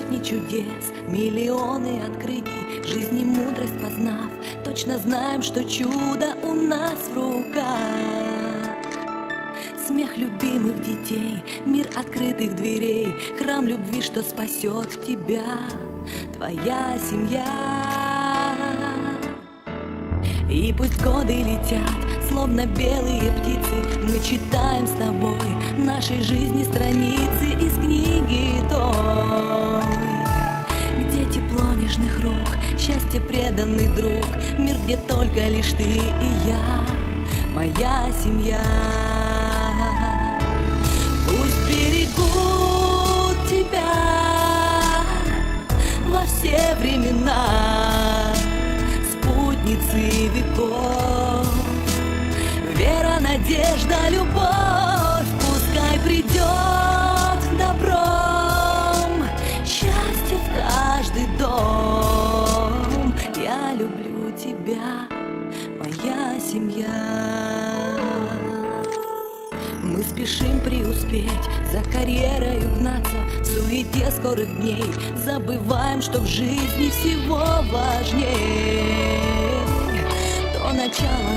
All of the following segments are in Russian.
сотни чудес, миллионы открытий, жизни мудрость познав, точно знаем, что чудо у нас в руках. Смех любимых детей, мир открытых дверей, храм любви, что спасет тебя, твоя семья. И пусть годы летят, словно белые птицы, мы читаем с тобой нашей жизни страницы из книги той, где тепло нежных рук, счастье преданный друг, мир, где только лишь ты и я, моя семья. Пусть берегут тебя во все времена спутницы веков, вера, надежда, любовь, пускай придет добром счастье в каждый дом. Я люблю тебя, моя семья. Мы спешим преуспеть, за карьерой гнаться, в суете скорых дней забываем, что в жизни всего важнее то начало,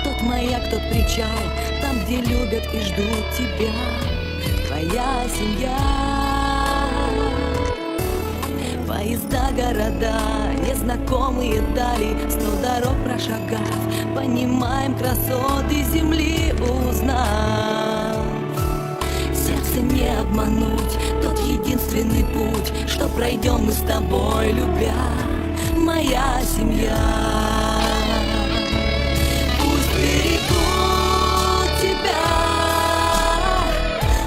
тот маяк, тот причал, там, где любят и ждут тебя, твоя семья. Поезда, города, незнакомые дали, 100 дорог прошагав, понимаем красоты земли узнав. Сердце не обмануть, тот единственный путь, что пройдем мы с тобой, любя, моя семья. Пусть берегут тебя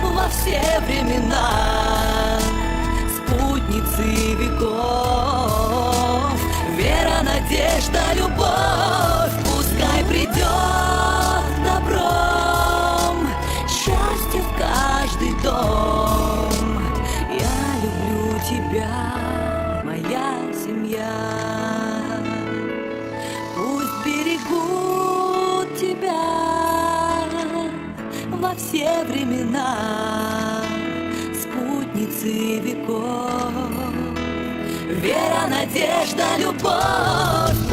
во все времена спутницы веков, вера, надежда, любовь, пускай придет добром счастье в каждый дом. Я люблю тебя, моя семья. Пусть берегут тебя во все времена спутницы веков, вера, надежда, любовь.